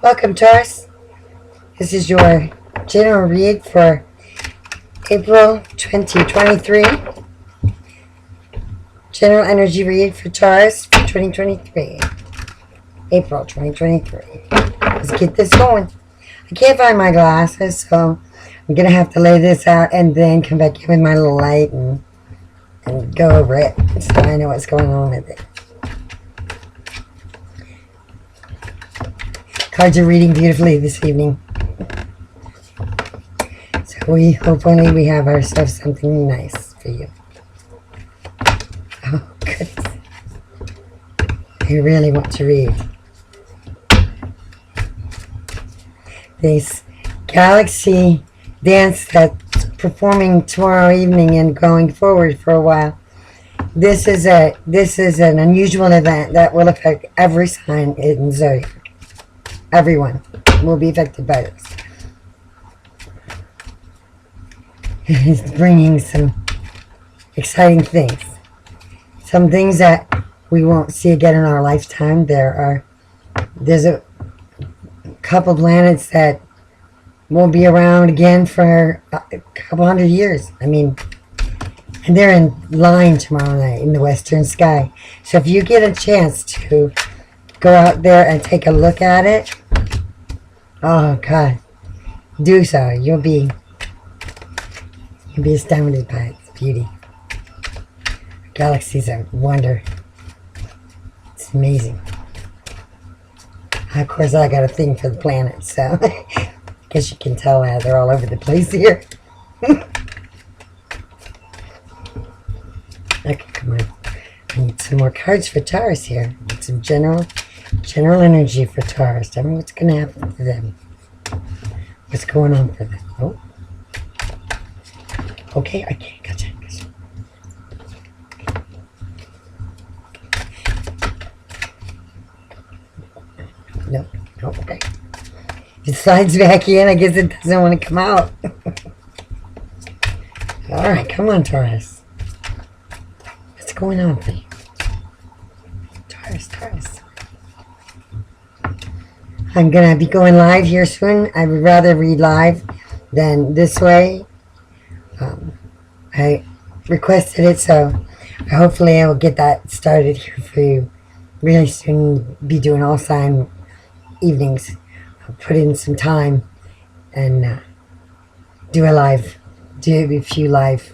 Welcome, Taurus. This is your general read for April 2023. General energy read for Taurus for 2023. April 2023. Let's get this going. I can't find my glasses, so I'm going to have to lay this out and then come back in with my little light and go over it so I know what's going on with it. Cards are reading beautifully this evening. So we hopefully we have ourselves something nice for you. Oh, goodness. I really want to read. This galaxy dance that's performing tomorrow evening and going forward for a while. This is an unusual event that will affect every sign in zodiac. Everyone will be affected by this. It's bringing some exciting things. Some things that we won't see again in our lifetime. There's a couple planets that won't be around again for a couple hundred years. I mean, and they're in line tomorrow night in the western sky. So if you get a chance to go out there and take a look at it, oh God, do so. You'll be astounded by its beauty. Galaxies are a wonder. It's amazing. Of course, I got a thing for the planets, so I guess you can tell they're all over the place here. Okay, come on. I need some more cards for Taurus here. Need some general energy for Taurus. Tell me what's going to happen to them. What's going on for them? Oh. Okay, gotcha. No, okay. It slides back in. I guess it doesn't want to come out. Alright, come on, Taurus. What's going on for you? Taurus. I'm going to be going live here soon. I would rather read live than this way. I requested it, so hopefully I will get that started here for you really soon. Be doing all sign evenings. I'll put in some time and do a few live.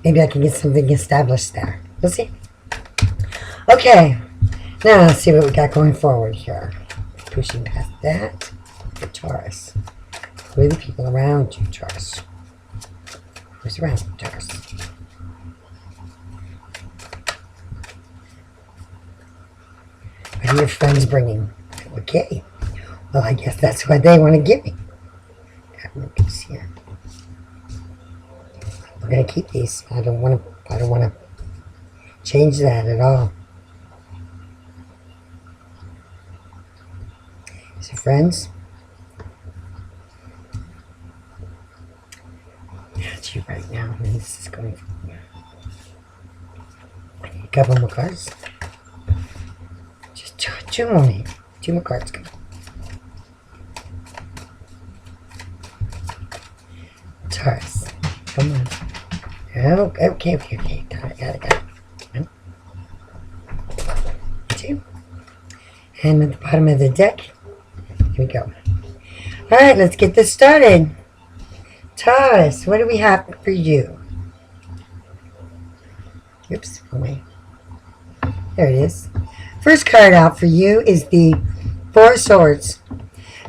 Maybe I can get something established there. We'll see. Okay. Now let's see what we got going forward here. Pushing past that for Taurus. Who are the people around you, Taurus? Who's around you, Taurus? What are your friends bringing? Okay. Well, I guess that's what they want to give me. Look here. We're gonna keep these. I don't want to change that at all. So friends, that's you right now. And this is going from here. I need a couple more cards. Just two more, maybe. Two more cards. Come on. Taurus, come on. Oh, okay. Got it. One, two. And at the bottom of the deck, here we go. Alright, let's get this started. Taurus, what do we have for you? Oops, wrong way. There it is. First card out for you is the Four of Swords.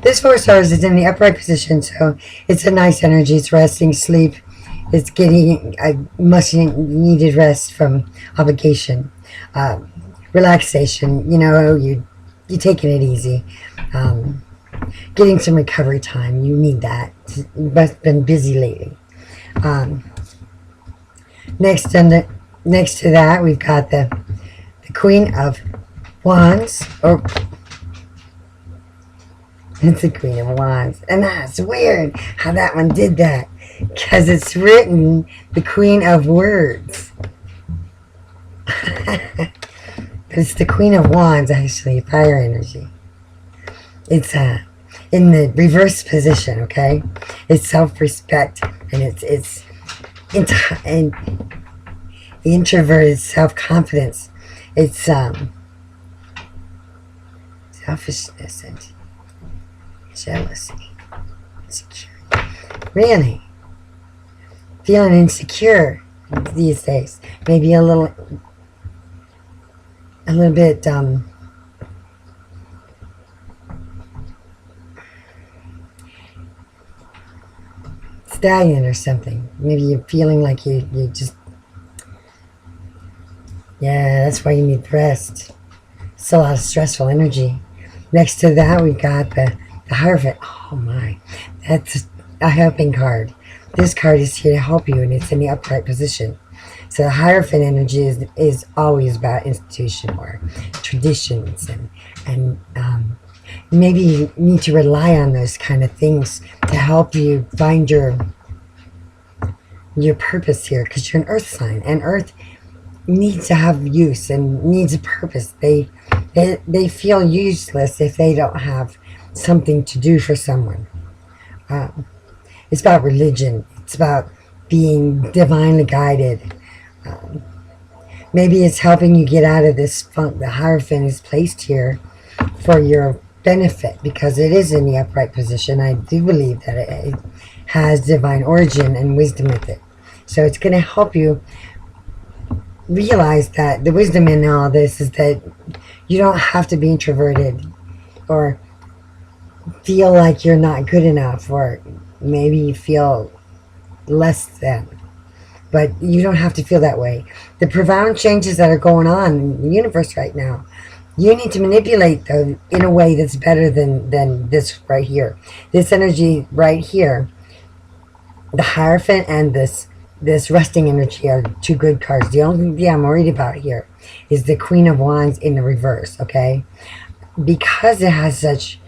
This Four of Swords is in the upright position, so it's a nice energy. It's resting, sleep. It's getting a much needed rest from obligation, relaxation. You know, you're taking it easy. Getting some recovery time. You need that. You've been busy lately. Next to that, we've got the Queen of Wands. Oh, it's the Queen of Wands. And that's weird how that one did that. Because it's written the Queen of Words. But it's the Queen of Wands, actually, fire energy. It's in the reverse position, okay? It's self-respect, and it's and the introverted self-confidence. It's selfishness and jealousy, insecurity. Really, feeling insecure these days. Maybe a little bit stagnant or something. Maybe you're feeling like you just, yeah, that's why you need rest. It's a lot of stressful energy. Next to that, we got the Hierophant. Oh my, that's a helping card. This card is here to help you, and it's in the upright position. So the Hierophant energy is always about institution or traditions, and maybe you need to rely on those kind of things to help you find your purpose here, because you're an Earth sign, and Earth needs to have use and needs a purpose. They feel useless if they don't have something to do for someone. It's about religion. It's about being divinely guided. Maybe it's helping you get out of this funk. The Hierophant is placed here for your benefit because it is in the upright position. I do believe that it has divine origin and wisdom with it. So it's going to help you realize that the wisdom in all this is that you don't have to be introverted or feel like you're not good enough, or maybe you feel less than. But you don't have to feel that way. The profound changes that are going on in the universe right now, you need to manipulate them in a way that's better than this right here. This energy right here, the Hierophant and this resting energy are two good cards. The only thing I'm worried about here is the Queen of Wands in the reverse, okay? Because it has such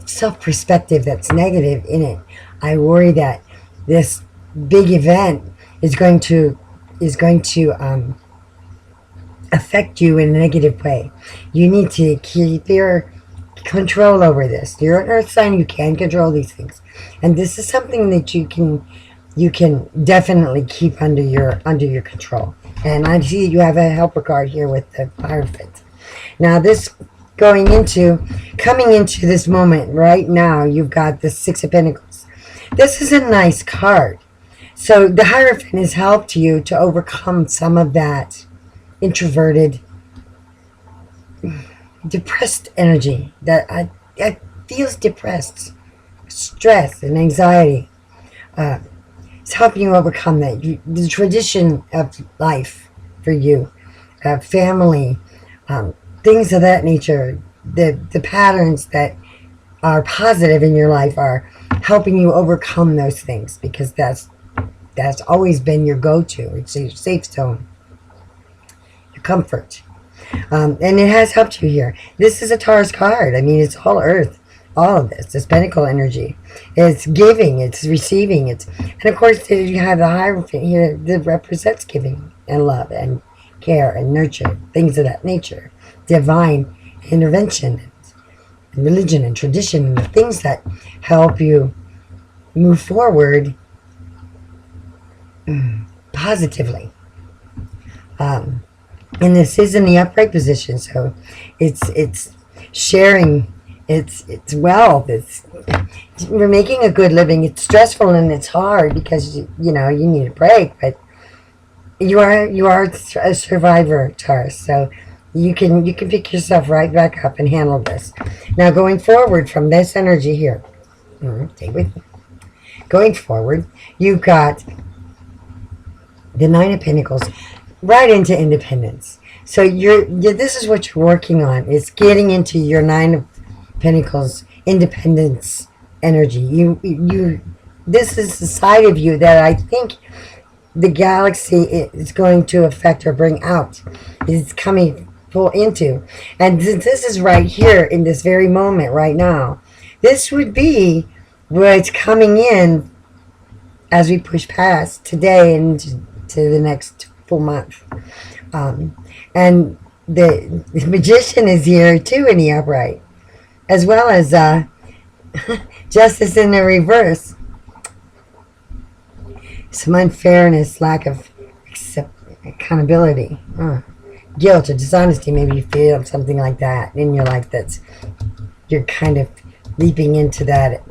self-perspective that's negative in it, I worry that this big event is going to affect you in a negative way. You need to keep your control over this. You're an Earth sign. You can control these things, and this is something that you can definitely keep under your control. And I see you have a helper card here with the Hierophant. Now this coming into this moment right now, you've got the Six of Pentacles. This is a nice card. So the Hierophant has helped you to overcome some of that introverted, depressed energy that feels depressed, stress and anxiety. It's helping you overcome that. The tradition of life for you, family, things of that nature, the patterns that are positive in your life are helping you overcome those things, because that's always been your go-to. It's your safe zone, your comfort. And it has helped you here. This is a Taurus card. I mean, it's all Earth. All of this pentacle energy. It's giving, it's receiving, and of course you have the Hierophant here that represents giving and love and care and nurture, things of that nature. Divine intervention and religion and tradition, and the things that help you move forward positively. And this is in the upright position, so it's sharing. It's wealth. We're making a good living. It's stressful and it's hard because you need a break, but you are a survivor, Taurus. So you can pick yourself right back up and handle this. Now going forward from this energy here, stay with me. Going forward, you've got the Nine of Pentacles right into independence. So this is what you're working on. It's getting into your Nine of Pentacles independence energy. This is the side of you that I think the galaxy is going to affect or bring out. It's coming full into, and this is right here in this very moment right now. This would be what's coming in as we push past today and to the next full month. Um, and the magician is here too in the upright, as well as justice in the reverse. Some unfairness, lack of accountability, guilt or dishonesty. Maybe you feel something like that in your life that's you're kind of leaping into that.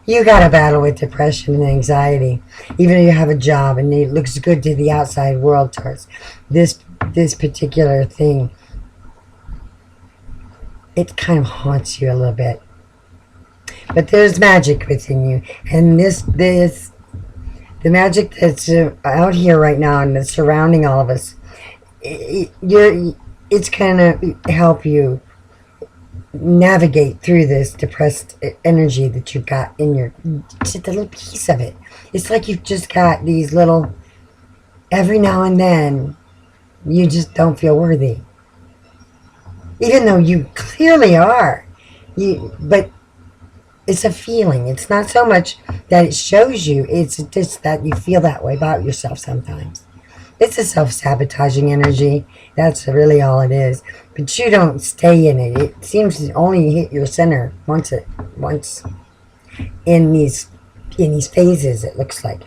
You got to battle with depression and anxiety, even if you have a job and it looks good to the outside world. Towards this particular thing, it kind of haunts you a little bit. But there's magic within you, and this the magic that's out here right now and that's surrounding all of us. It's gonna help you navigate through this depressed energy that you've got in your, just a little piece of it. It's like you've just got these little, every now and then you just don't feel worthy, even though you clearly are. But it's a feeling. It's not so much that it shows you, it's just that you feel that way about yourself sometimes. It's a self-sabotaging energy. That's really all it is. But you don't stay in it. It seems to only hit your center once in these phases, it looks like.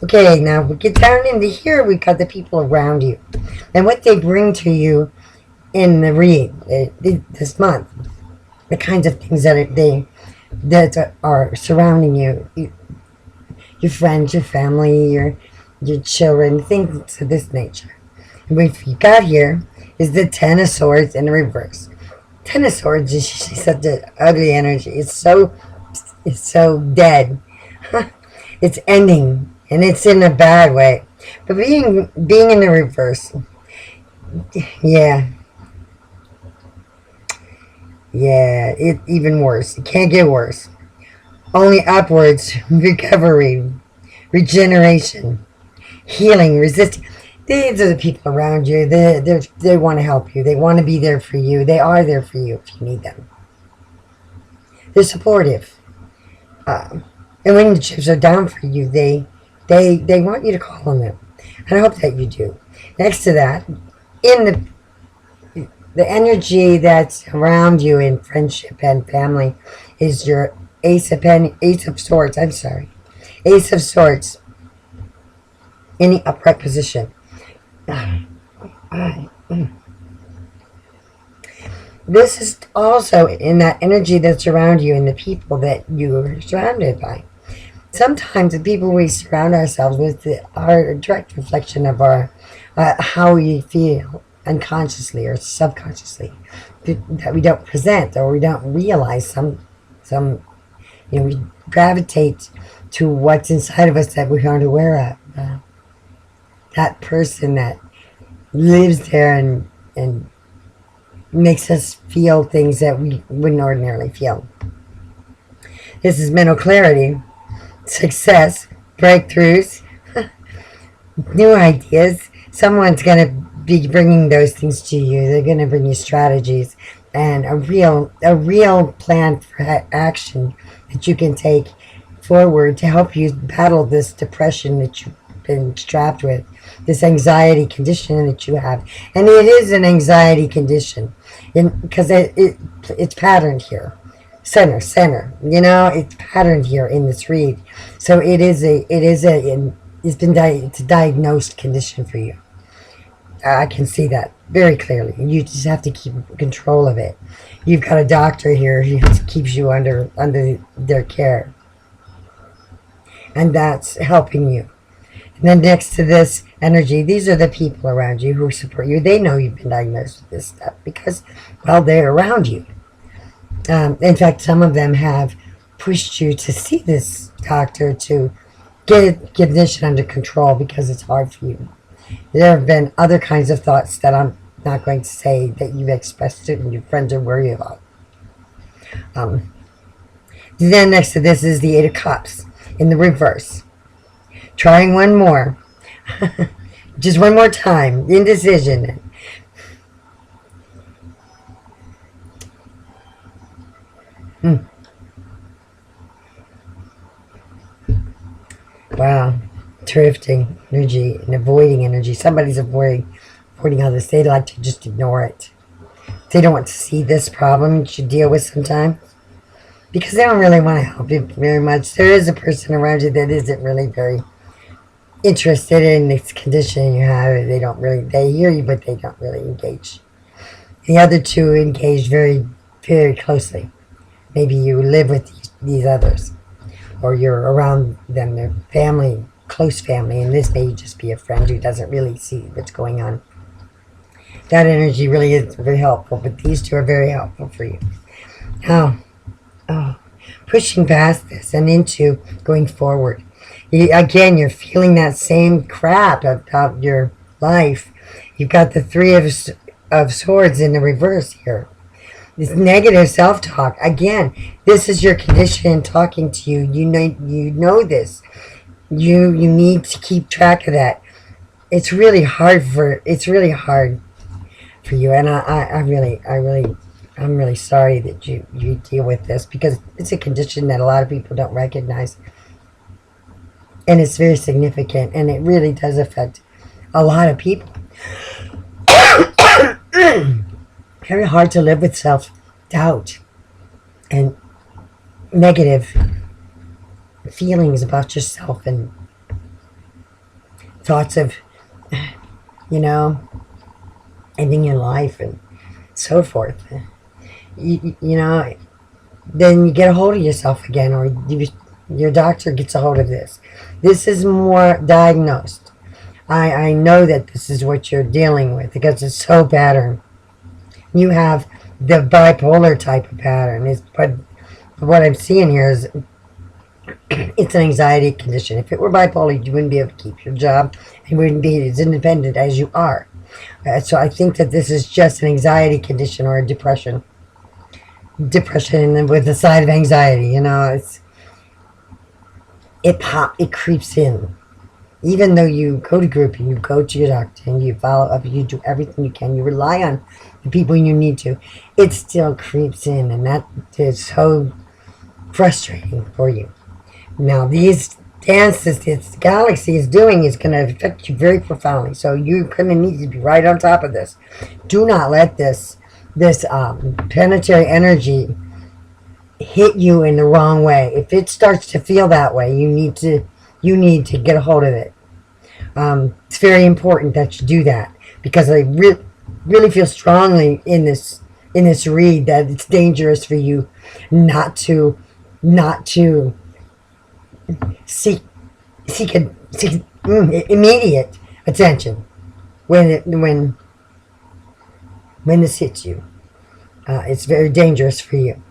Okay, now we get down into here. We've got the people around you and what they bring to you in the read this month. The kinds of things that are surrounding you, your friends, your family, your children, things of this nature. And what you got here is the Ten of Swords in reverse. Ten of Swords is such an ugly energy. It's so dead. It's ending, and it's in a bad way. But being in the reverse, yeah, it even worse. It can't get worse. Only upwards, recovery, regeneration, healing, resisting. These are the people around you. They want to help you. They want to be there for you. They are there for you if you need them. They're supportive. And when the chips are down for you, they want you to call on them. And I hope that you do. Next to that, in the energy that's around you in friendship and family is your Ace of Swords. I'm sorry. Ace of Swords in the upright position. This is also in that energy that's around you and the people that you are surrounded by. Sometimes the people we surround ourselves with are a direct reflection of our how we feel unconsciously or subconsciously that we don't present or we don't realize. Some we gravitate to what's inside of us that we aren't aware of. That person that lives there and makes us feel things that we wouldn't ordinarily feel. This is mental clarity, success, breakthroughs, new ideas. Someone's going to be bringing those things to you. They're going to bring you strategies and a real plan for action that you can take forward to help you battle this depression that you've been strapped with, this anxiety condition that you have. And it is an anxiety condition because it's patterned here. Center. It's patterned here in this read. So it's a diagnosed condition for you. I can see that very clearly. You just have to keep control of it. You've got a doctor here who keeps you under their care. And that's helping you. And then next to this energy, these are the people around you who support you. They know you've been diagnosed with this stuff because, well, they're around you. In fact, some of them have pushed you to see this doctor to get condition under control because it's hard for you. There have been other kinds of thoughts that I'm not going to say that you've expressed it and your friends are worried about. Then next to this is the Eight of Cups in the reverse. Trying one more. Just one more time. Indecision. Wow. Drifting energy and avoiding energy. Somebody's avoiding all this. They like to just ignore it. They don't want to see this problem that you deal with sometimes because they don't really want to help you very much. There is a person around you that isn't really very interested in this condition you have. They hear you, but they don't really engage. The other two engage very, very closely. Maybe you live with these others, or you're around them, they're family, close family, and this may just be a friend who doesn't really see what's going on. That energy really is very helpful, but these two are very helpful for you. Now, pushing past this and into going forward. Again, you're feeling that same crap about your life. You've got the Three of Swords in the reverse here. This negative self-talk. Again, this is your condition talking to you. You know this. You need to keep track of that. It's really hard for you, and I'm really sorry that you deal with this because it's a condition that a lot of people don't recognize, and it's very significant, and it really does affect a lot of people. Very hard to live with self-doubt and negative feelings about yourself and thoughts of, ending your life and so forth. Then you get a hold of yourself again, or your doctor gets a hold of this. This is more diagnosed. I know that this is what you're dealing with because it's so patterned. You have the bipolar type of pattern. But what I'm seeing here is it's an anxiety condition. If it were bipolar, you wouldn't be able to keep your job and wouldn't be as independent as you are. So I think that this is just an anxiety condition or a depression. Depression with the side of anxiety, it creeps in. Even though you go to group and you go to your doctor and you follow up, you do everything you can, you rely on the people you need to, it still creeps in, and that is so frustrating for you. Now, these dances this galaxy is doing is going to affect you very profoundly, so you're going to need to be right on top of this. Do not let this planetary energy hit you in the wrong way. If it starts to feel that way, you need to get a hold of it. It's very important that you do that because I really feel strongly in this read that it's dangerous for you not to seek immediate attention when this hits you. It's very dangerous for you.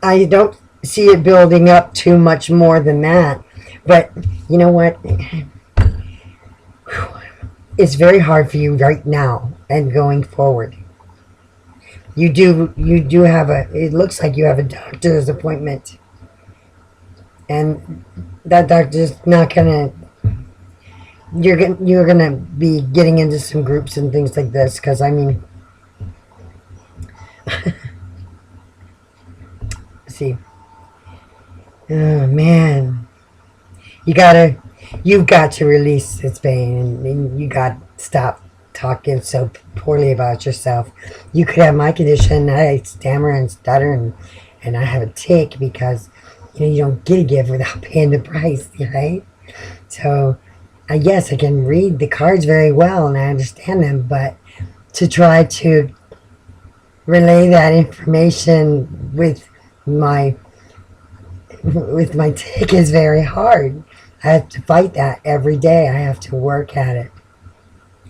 I don't see it building up too much more than that, but you know what? It's very hard for you right now and going forward. You do have it looks like you have a doctor's appointment, and that doctor's not gonna. You're gonna be getting into some groups and things like this because see. Oh man, you've got to release this pain, and you got to stop talking so poorly about yourself. You could have my condition. I stammer and stutter, and I have a tic because you don't get a gift without paying the price, right? So, yes, I can read the cards very well and I understand them, but to try to relay that information with my tic is very hard. I have to fight that every day. I have to work at it.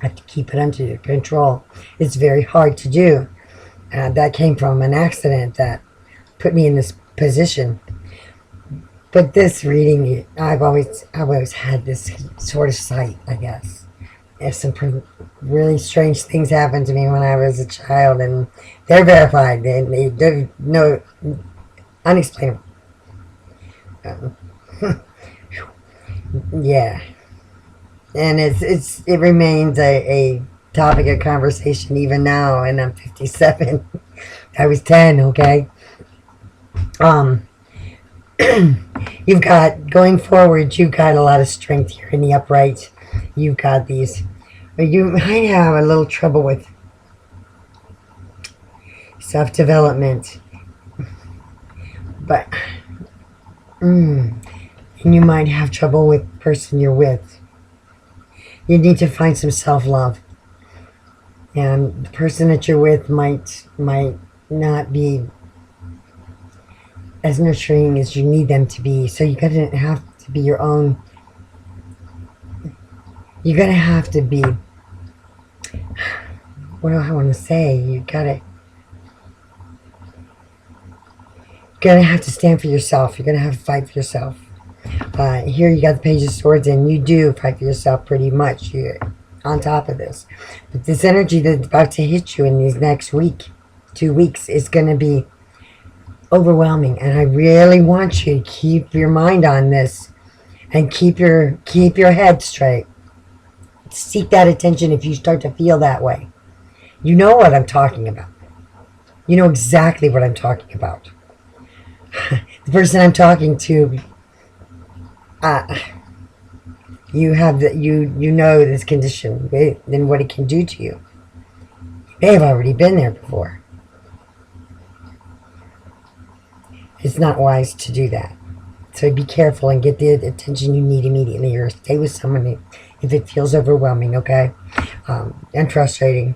I have to keep it under control. It's very hard to do. That came from an accident that put me in this position. But this reading, I've always had this sort of sight, I guess. There's some really strange things happened to me when I was a child, and they're verified. They're no unexplainable. Yeah, and it remains a topic of conversation even now, and I'm 57. I was 10. Okay. You've got, going forward, you've got a lot of strength here in the upright. You've got these. But you might have a little trouble with self-development. But, and you might have trouble with the person you're with. You need to find some self-love. And the person that you're with might not be as nurturing as you need them to be. So you're going to have to be your own. You're going to have to be, what do I want to say? You're going to have to stand for yourself. You're going to have to fight for yourself. Here you got the Page of Swords, and you do fight for yourself pretty much. You're on top of this. But this energy that's about to hit you in these next week, 2 weeks, is going to be overwhelming. And I really want you to keep your mind on this and keep your head straight. Seek that attention if you start to feel that way. You know what I'm talking about. You know exactly what I'm talking about. The person I'm talking to, you have that you know this condition and what it can do to you. You may have already been there before. It's not wise to do that. So be careful and get the attention you need immediately, or stay with someone if it feels overwhelming, okay? And frustrating,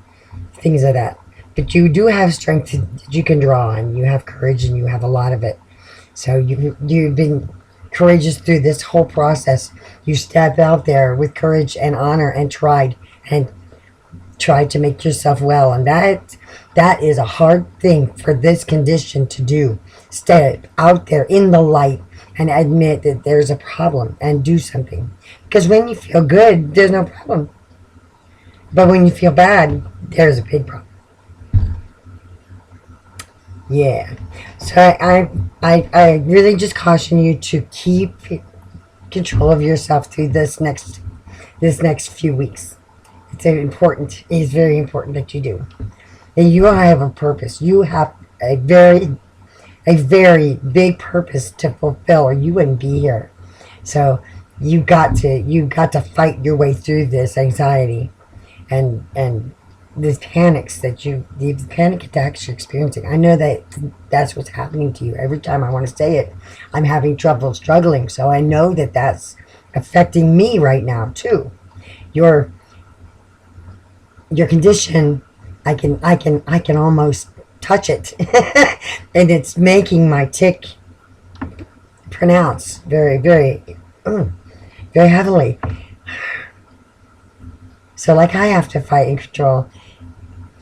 things like that. But you do have strength that you can draw on. You have courage, and you have a lot of it. So you've been courageous through this whole process. You stepped out there with courage and honor and tried to make yourself well. And that is a hard thing for this condition to do. Step out there in the light and admit that there's a problem and do something. Because when you feel good, there's no problem. But when you feel bad, there's a big problem. Yeah. So I really just caution you to keep control of yourself through this next few weeks. It's important. It is very important that you do. And you have a purpose. You have a very big purpose to fulfill, or you wouldn't be here. So you got to fight your way through this anxiety and these panics these panic attacks you're experiencing. I know that's what's happening to you. Every time I want to say it, I'm having trouble struggling. So I know that that's affecting me right now too. Your condition, I can almost touch it, and it's making my tick pronounce very, very, very heavily. So like I have to fight and control.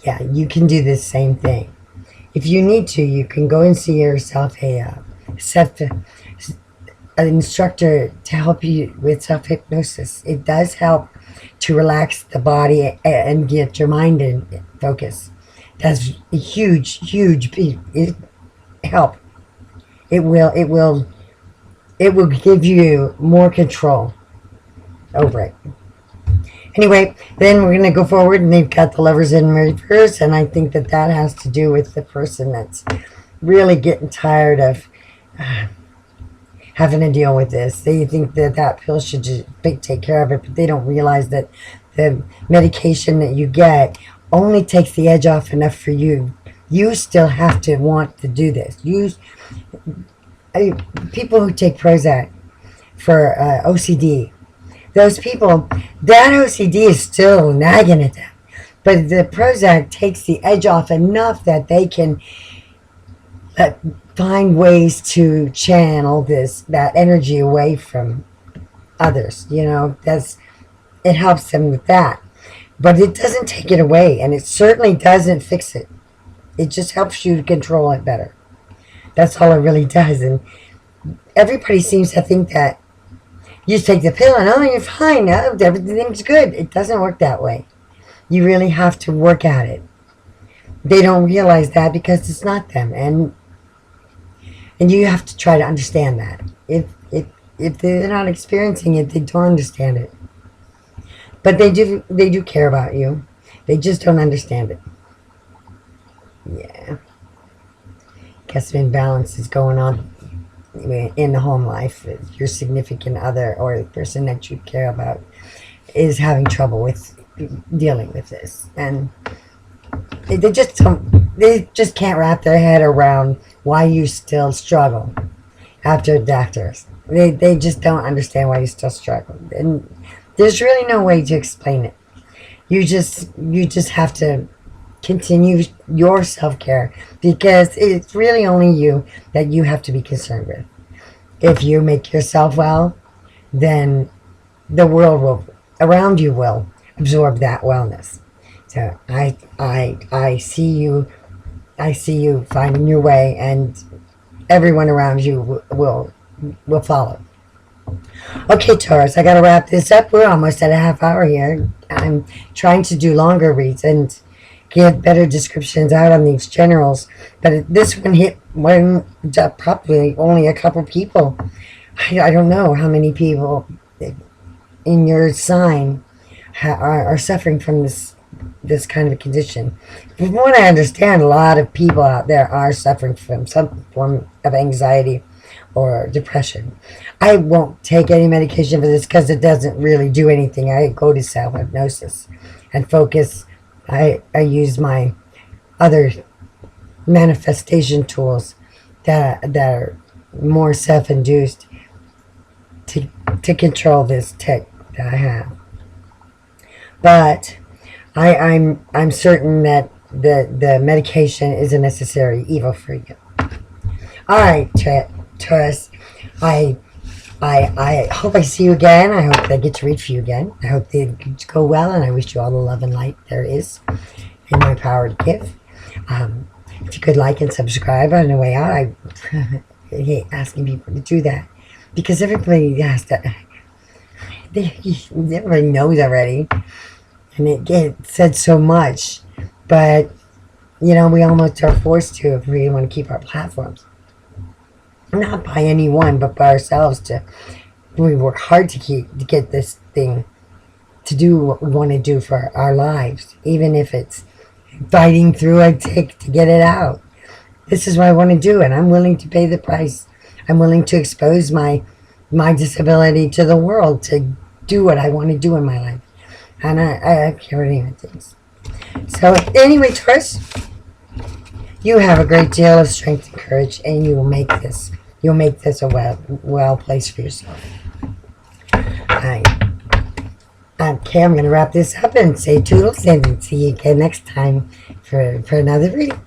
Yeah, you can do this same thing. If you need to, you can go and see yourself an instructor to help you with self-hypnosis. It does help to relax the body and get your mind in focus. That's a huge help. It will give you more control over it. Anyway, then we're going to go forward, and they've got the Lovers in reverse, and I think that has to do with the person that's really getting tired of having to deal with this. They think that pill should just take care of it, but they don't realize that the medication that you get only takes the edge off enough for you. You still have to want to do this. People who take Prozac for OCD, those people, that OCD is still nagging at them. But the Prozac takes the edge off enough that they can find ways to channel that energy away from others. It helps them with that. But it doesn't take it away, and it certainly doesn't fix it. It just helps you to control it better. That's all it really does. And everybody seems to think that you just take the pill and you're fine. Everything's good. It doesn't work that way. You really have to work at it. They don't realize that because it's not them, and you have to try to understand that. If they're not experiencing it, they don't understand it. But they do care about you. They just don't understand it. Yeah. Guess an imbalance is going on. in the home life, your significant other or the person that you care about is having trouble with dealing with this, and they just can't wrap their head around why you still struggle after doctors. They just don't understand why you still struggle, and there's really no way to explain it. You just have to continue your self-care, because it's really only you that you have to be concerned with. If you make yourself well, then the world will around you will absorb that wellness. So I see you, I see you finding your way, and everyone around you will follow. Okay, Taurus, I gotta wrap this up. We're almost at a half hour here. I'm trying to do longer reads and get better descriptions out on these generals, but this one hit probably only a couple people. I don't know how many people in your sign are suffering from this kind of a condition. From what I understand, a lot of people out there are suffering from some form of anxiety or depression. I won't take any medication for this because it doesn't really do anything. I go to self-hypnosis and focus. I use my other manifestation tools that are more self-induced to control this tick that I have. But I'm certain that the medication is a necessary evil for you. All right, Taurus. I hope I see you again. I hope I get to read for you again. I hope they go well, and I wish you all the love and light there is in my power to give. If you could like and subscribe on the way out, I hate asking people to do that because everybody has to. Everybody knows already, and it gets said so much, but we almost are forced to if we want to keep our platforms. Not by anyone, but by ourselves. We work hard to get this thing to do what we want to do for our lives, even if it's fighting through a tick to get it out. This is what I want to do, and I'm willing to pay the price. I'm willing to expose my disability to the world to do what I want to do in my life, and I can't even things. So anyway, Taurus, you have a great deal of strength and courage, and you will make this. You'll make this a well place for yourself. Okay, I'm going to wrap this up and say toodles and see you again next time for another reading.